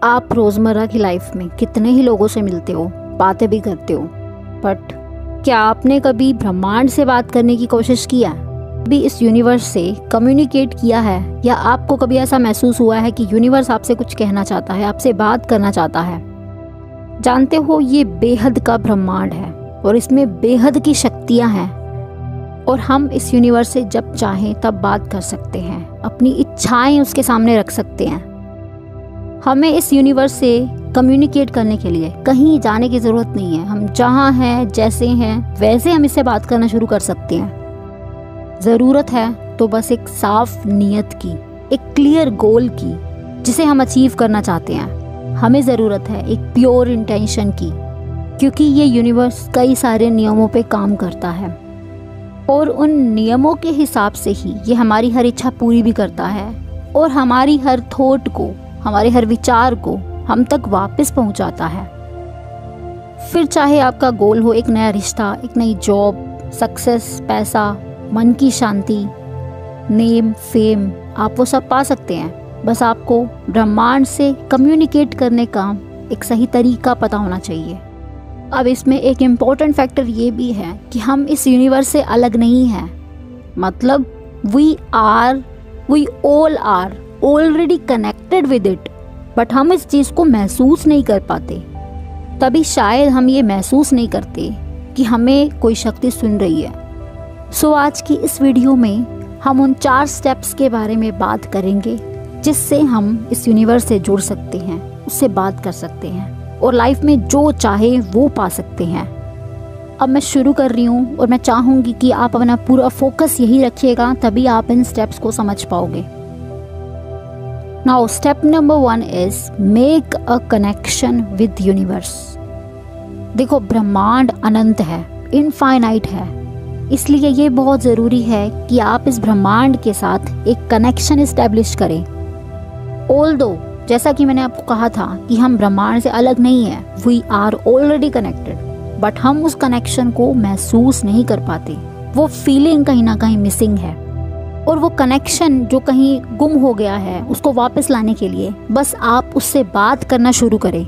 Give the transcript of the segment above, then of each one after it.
आप रोज़मर्रा की लाइफ में कितने ही लोगों से मिलते हो, बातें भी करते हो, बट क्या आपने कभी ब्रह्मांड से बात करने की कोशिश किया है? कभी इस यूनिवर्स से कम्युनिकेट किया है? या आपको कभी ऐसा महसूस हुआ है कि यूनिवर्स आपसे कुछ कहना चाहता है, आपसे बात करना चाहता है? जानते हो, ये बेहद का ब्रह्मांड है और इसमें बेहद की शक्तियाँ हैं और हम इस यूनिवर्स से जब चाहें तब बात कर सकते हैं, अपनी इच्छाएं उसके सामने रख सकते हैं। हमें इस यूनिवर्स से कम्युनिकेट करने के लिए कहीं जाने की ज़रूरत नहीं है। हम जहाँ हैं, जैसे हैं, वैसे हम इससे बात करना शुरू कर सकते हैं। ज़रूरत है तो बस एक साफ नीयत की, एक क्लियर गोल की जिसे हम अचीव करना चाहते हैं। हमें ज़रूरत है एक प्योर इंटेंशन की, क्योंकि ये यूनिवर्स कई सारे नियमों पे काम करता है और उन नियमों के हिसाब से ही ये हमारी हर इच्छा पूरी भी करता है और हमारी हर थॉट को, हमारे हर विचार को हम तक वापस पहुंचाता है। फिर चाहे आपका गोल हो एक नया रिश्ता, एक नई जॉब, सक्सेस, पैसा, मन की शांति, नेम, फेम, आप वो सब पा सकते हैं। बस आपको ब्रह्मांड से कम्युनिकेट करने का एक सही तरीका पता होना चाहिए। अब इसमें एक इम्पॉर्टेंट फैक्टर ये भी है कि हम इस यूनिवर्स से अलग नहीं हैं। मतलब we all are already connected with it, but हम इस चीज़ को महसूस नहीं कर पाते। तभी शायद हम ये महसूस नहीं करते कि हमें कोई शक्ति सुन रही है। सो आज की इस वीडियो में हम उन 4 स्टेप्स के बारे में बात करेंगे जिससे हम इस यूनिवर्स से जुड़ सकते हैं, उससे बात कर सकते हैं और लाइफ में जो चाहे वो पा सकते हैं। अब मैं शुरू कर रही हूँ और मैं चाहूँगी कि आप अपना पूरा फोकस यही रखिएगा, तभी आप इन स्टेप्स को समझ पाओगे। Now step number 1 is make a connection with universe. देखो, ब्रह्मांड अनंत है, इनफाइनाइट है, इसलिए ये बहुत ज़रूरी है कि आप इस ब्रह्मांड के साथ एक कनेक्शन इस्टेब्लिश करें। ऑल्दो जैसा कि मैंने आपको कहा था कि हम ब्रह्मांड से अलग नहीं है, we are already connected, but हम उस कनेक्शन को महसूस नहीं कर पाते। वो फीलिंग कहीं ना कहीं मिसिंग है और वो कनेक्शन जो कहीं गुम हो गया है, उसको वापस लाने के लिए बस आप उससे बात करना शुरू करें।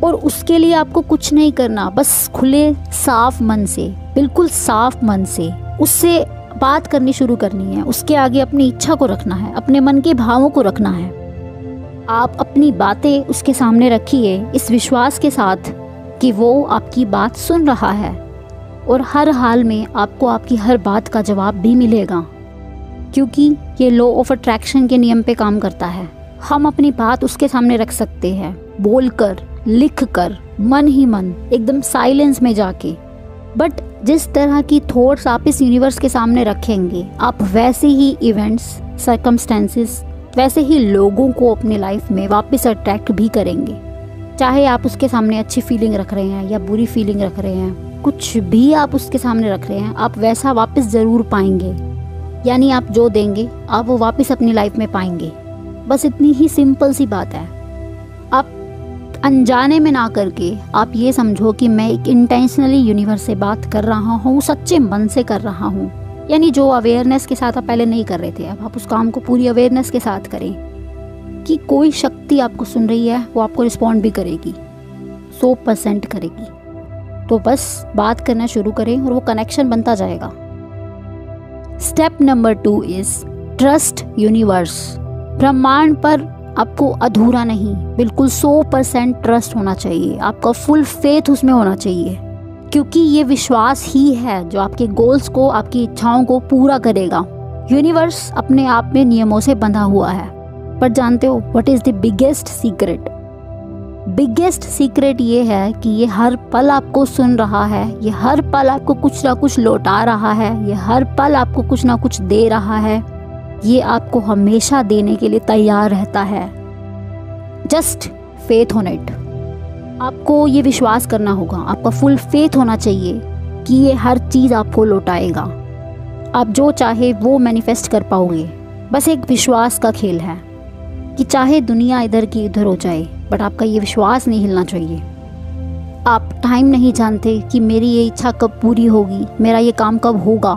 और उसके लिए आपको कुछ नहीं करना, बस खुले साफ मन से, बिल्कुल साफ मन से उससे बात करनी शुरू करनी है। उसके आगे अपनी इच्छा को रखना है, अपने मन के भावों को रखना है। आप अपनी बातें उसके सामने रखिए इस विश्वास के साथ कि वो आपकी बात सुन रहा है और हर हाल में आपको आपकी हर बात का जवाब भी मिलेगा, क्योंकि ये लॉ ऑफ अट्रैक्शन के नियम पे काम करता है। हम अपनी बात उसके सामने रख सकते हैं, बोलकर, लिखकर, मन ही मन, एकदम साइलेंस में जाके। बट जिस तरह की थॉट्स आप इस यूनिवर्स के सामने रखेंगे, आप वैसे ही इवेंट्स, सर्कमस्टेंसेस, वैसे ही लोगों को अपने लाइफ में वापस अट्रैक्ट भी करेंगे। चाहे आप उसके सामने अच्छी फीलिंग रख रहे हैं या बुरी फीलिंग रख रहे हैं, कुछ भी आप उसके सामने रख रहे हैं, आप वैसा वापस ज़रूर पाएंगे। यानी आप जो देंगे आप वो वापस अपनी लाइफ में पाएंगे। बस इतनी ही सिंपल सी बात है। आप अनजाने में ना करके आप ये समझो कि मैं एक इंटेंशनली यूनिवर्स से बात कर रहा हूँ, सच्चे मन से कर रहा हूँ। यानी जो अवेयरनेस के साथ आप पहले नहीं कर रहे थे, अब आप उस काम को पूरी अवेयरनेस के साथ करें कि कोई शक्ति आपको सुन रही है, वो आपको रिस्पॉन्ड भी करेगी, 100% करेगी। तो बस बात करना शुरू करें और वो कनेक्शन बनता जाएगा। Step number 2 is trust universe. ब्रह्मांड पर आपको अधूरा नहीं, बिल्कुल 100% ट्रस्ट होना चाहिए। आपका फुल फेथ उसमें होना चाहिए, क्योंकि ये विश्वास ही है जो आपके गोल्स को, आपकी इच्छाओं को पूरा करेगा। यूनिवर्स अपने आप में नियमों से बंधा हुआ है, पर जानते हो what is the biggest secret? Biggest secret ये है कि ये हर पल आपको सुन रहा है, ये हर पल आपको कुछ ना कुछ लौटा रहा है, ये हर पल आपको कुछ ना कुछ दे रहा है, ये आपको हमेशा देने के लिए तैयार रहता है। Just faith on it. आपको ये विश्वास करना होगा, आपका फुल फेथ होना चाहिए कि ये हर चीज़ आपको लौटाएगा। आप जो चाहे वो मैनिफेस्ट कर पाओगे। बस एक विश्वास का खेल है कि चाहे दुनिया इधर की उधर हो जाए, बट आपका ये विश्वास नहीं हिलना चाहिए। आप टाइम नहीं जानते कि मेरी ये इच्छा कब पूरी होगी, मेरा ये काम कब होगा,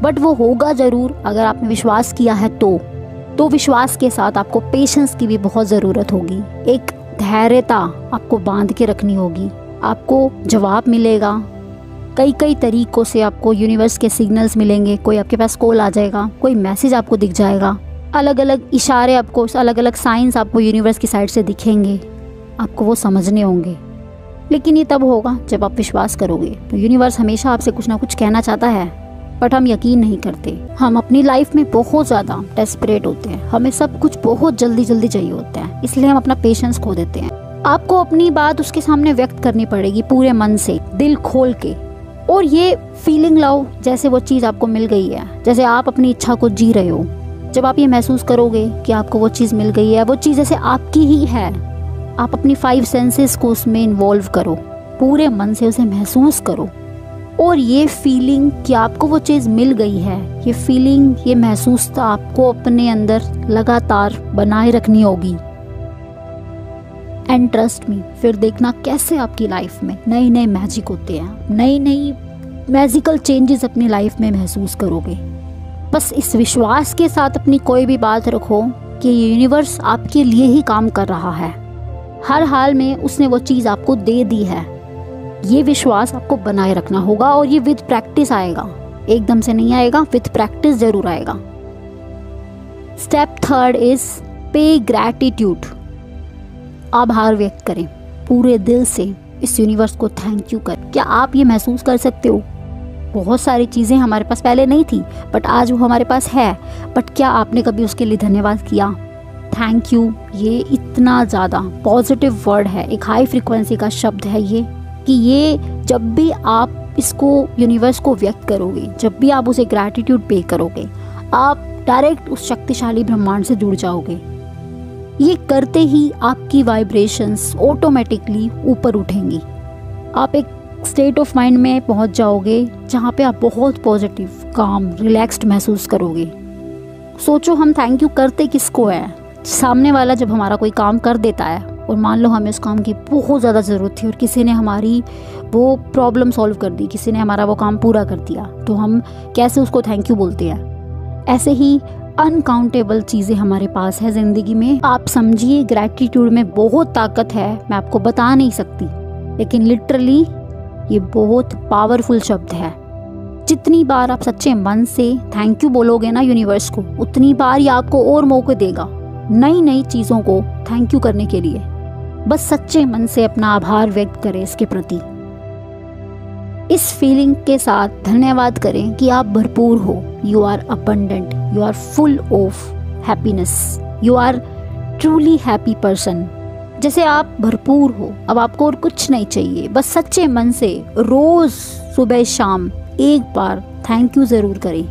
बट वो होगा ज़रूर अगर आपने विश्वास किया है तो विश्वास के साथ आपको पेशेंस की भी बहुत ज़रूरत होगी। एक धैर्यता आपको बांध के रखनी होगी। आपको जवाब मिलेगा, कई कई तरीक़ों से आपको यूनिवर्स के सिग्नल्स मिलेंगे। कोई आपके पास कॉल आ जाएगा, कोई मैसेज आपको दिख जाएगा, अलग अलग इशारे आपको, अलग अलग साइंस आपको यूनिवर्स की साइड से दिखेंगे, आपको वो समझने होंगे। लेकिन ये तब होगा जब आप विश्वास करोगे। तो यूनिवर्स हमेशा आपसे कुछ ना कुछ कहना चाहता है, बट हम यकीन नहीं करते। हम अपनी लाइफ में बहुत ज़्यादा डेस्परेट होते हैं, हमें सब कुछ बहुत जल्दी जल्दी चाहिए होता है, इसलिए हम अपना पेशेंस खो देते हैं। आपको अपनी बात उसके सामने व्यक्त करनी पड़ेगी पूरे मन से, दिल खोल के, और ये फीलिंग लाओ जैसे वो चीज़ आपको मिल गई है, जैसे आप अपनी इच्छा को जी रहे हो। जब आप ये महसूस करोगे कि आपको वो चीज़ मिल गई है, वो चीज़ जैसे आपकी ही है, आप अपनी 5 सेंसेस को उसमें इन्वॉल्व करो, पूरे मन से उसे महसूस करो। और ये फीलिंग कि आपको वो चीज़ मिल गई है, ये फीलिंग, ये महसूसता आपको अपने अंदर लगातार बनाए रखनी होगी। एंड ट्रस्ट मी, फिर देखना कैसे आपकी लाइफ में नए नए मैजिक होते हैं, नई नई मैजिकल चेंजेस अपनी लाइफ में महसूस करोगे। बस इस विश्वास के साथ अपनी कोई भी बात रखो कि यूनिवर्स आपके लिए ही काम कर रहा है, हर हाल में उसने वो चीज़ आपको दे दी है। ये विश्वास आपको बनाए रखना होगा, और ये विद प्रैक्टिस आएगा, एकदम से नहीं आएगा, विद प्रैक्टिस जरूर आएगा। स्टेप 3 इज पे ग्रैटिट्यूड। आभार व्यक्त करें पूरे दिल से, इस यूनिवर्स को थैंक यू कर। क्या आप ये महसूस कर सकते हो? बहुत सारी चीज़ें हमारे पास पहले नहीं थी, बट आज वो हमारे पास है, बट क्या आपने कभी उसके लिए धन्यवाद किया? थैंक यू ये इतना ज़्यादा पॉजिटिव वर्ड है, एक हाई फ्रिक्वेंसी का शब्द है ये, कि ये जब भी आप इसको यूनिवर्स को व्यक्त करोगे, जब भी आप उसे ग्रैटिट्यूड पे करोगे, आप डायरेक्ट उस शक्तिशाली ब्रह्मांड से जुड़ जाओगे। ये करते ही आपकी वाइब्रेशंस ऑटोमेटिकली ऊपर उठेंगी। आप एक स्टेट ऑफ माइंड में पहुंच जाओगे जहाँ पे आप बहुत पॉजिटिव, काम, रिलैक्स्ड महसूस करोगे। सोचो हम थैंक यू करते किसको है? सामने वाला जब हमारा कोई काम कर देता है, और मान लो हमें उस काम की बहुत ज़्यादा ज़रूरत थी और किसी ने हमारी वो प्रॉब्लम सॉल्व कर दी, किसी ने हमारा वो काम पूरा कर दिया, तो हम कैसे उसको थैंक यू बोलते हैं। ऐसे ही अनकाउंटेबल चीज़ें हमारे पास है ज़िंदगी में। आप समझिए ग्रैटिट्यूड में बहुत ताकत है, मैं आपको बता नहीं सकती, लेकिन लिटरली ये बहुत पावरफुल शब्द है। जितनी बार आप सच्चे मन से थैंक यू बोलोगे ना यूनिवर्स को, उतनी बार ये आपको और मौके देगा नई नई चीज़ों को थैंक यू करने के लिए। बस सच्चे मन से अपना आभार व्यक्त करें इसके प्रति। इस फीलिंग के साथ धन्यवाद करें कि आप भरपूर हो, you are abundant, you are full of happiness, you are truly happy person. जैसे आप भरपूर हो, अब आपको और कुछ नहीं चाहिए, बस सच्चे मन से रोज सुबह शाम एक बार थैंक यू जरूर करें।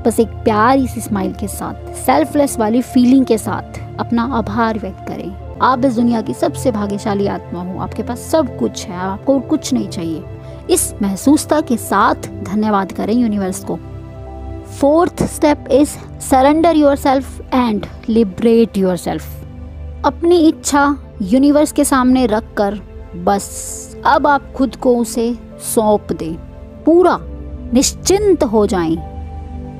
बस एक प्यारी सी स्माइल के साथ, सेल्फलेस वाली फीलिंग के साथ अपना आभार व्यक्त करें। आप इस दुनिया की सबसे भाग्यशाली आत्मा हो, आपके पास सब कुछ है, आपको और कुछ नहीं चाहिए। इस महसूसता के साथ धन्यवाद करें यूनिवर्स को। 4th step is surrender yourself and liberate yourself. अपनी इच्छा यूनिवर्स के सामने रख कर बस अब आप खुद को उसे सौंप दें, पूरा निश्चिंत हो जाएं,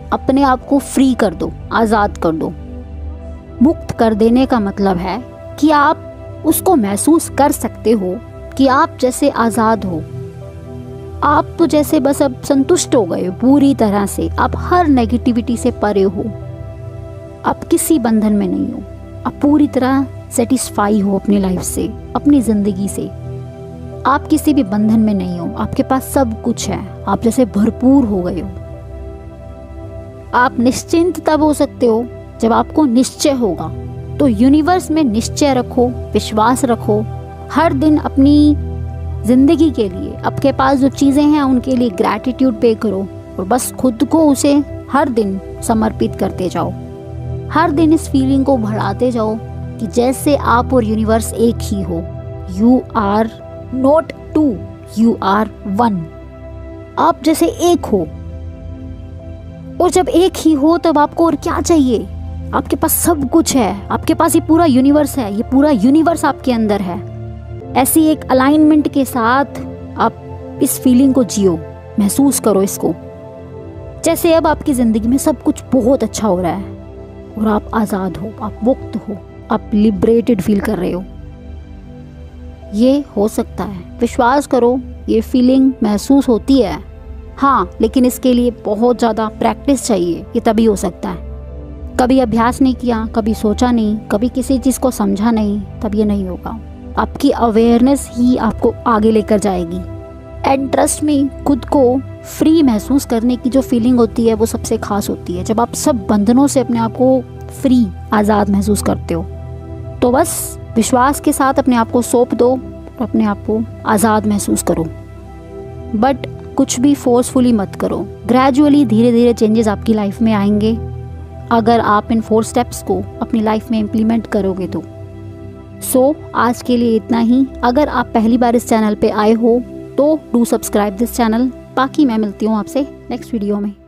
अपने आप को फ्री कर दो, आज़ाद कर दो। मुक्त कर देने का मतलब है कि आप उसको महसूस कर सकते हो कि आप जैसे आज़ाद हो। आप तो जैसे बस अब संतुष्ट हो गए हो पूरी तरह से, आप हर नेगेटिविटी से परे हो, आप किसी बंधन में नहीं हो, आप पूरी तरह सेटिस्फाई हो अपनी लाइफ से, अपनी ज़िंदगी से। आप किसी भी बंधन में नहीं हो, आपके पास सब कुछ है, आप जैसे भरपूर हो गए हो। आप निश्चिंत तब हो सकते हो जब आपको निश्चय होगा। तो यूनिवर्स में निश्चय रखो, विश्वास रखो, हर दिन अपनी ज़िंदगी के लिए, आपके पास जो चीज़ें हैं उनके लिए ग्रैटिट्यूड पे करो, और बस खुद को उसे हर दिन समर्पित करते जाओ। हर दिन इस फीलिंग को बढ़ाते जाओ कि जैसे आप और यूनिवर्स एक ही हो। You are not 2, you are 1। आप जैसे एक हो, और जब एक ही हो तब आपको और क्या चाहिए? आपके पास सब कुछ है, आपके पास ये पूरा यूनिवर्स है, ये पूरा यूनिवर्स आपके अंदर है। ऐसी एक अलाइनमेंट के साथ आप इस फीलिंग को जियो, महसूस करो इसको, जैसे अब आपकी ज़िंदगी में सब कुछ बहुत अच्छा हो रहा है और आप आज़ाद हो, आप मुक्त हो, आप लिबरेटेड फील कर रहे हो। ये हो सकता है, विश्वास करो, ये फीलिंग महसूस होती है। हाँ, लेकिन इसके लिए बहुत ज़्यादा प्रैक्टिस चाहिए, ये तभी हो सकता है। कभी अभ्यास नहीं किया, कभी सोचा नहीं, कभी किसी चीज़ को समझा नहीं, तब ये नहीं होगा। आपकी अवेयरनेस ही आपको आगे लेकर जाएगी। एंड ट्रस्ट में, खुद को फ्री महसूस करने की जो फीलिंग होती है वो सबसे खास होती है, जब आप सब बंधनों से अपने आप को फ्री, आज़ाद महसूस करते हो। तो बस विश्वास के साथ अपने आप को सौंप दो और अपने आप को आज़ाद महसूस करो। बट कुछ भी फोर्सफुली मत करो। ग्रेजुअली, धीरे धीरे चेंजेस आपकी लाइफ में आएंगे अगर आप इन 4 स्टेप्स को अपनी लाइफ में इम्प्लीमेंट करोगे तो। आज के लिए इतना ही। अगर आप पहली बार इस चैनल पे आए हो तो डू सब्सक्राइब दिस चैनल। बाकी मैं मिलती हूँ आपसे नेक्स्ट वीडियो में।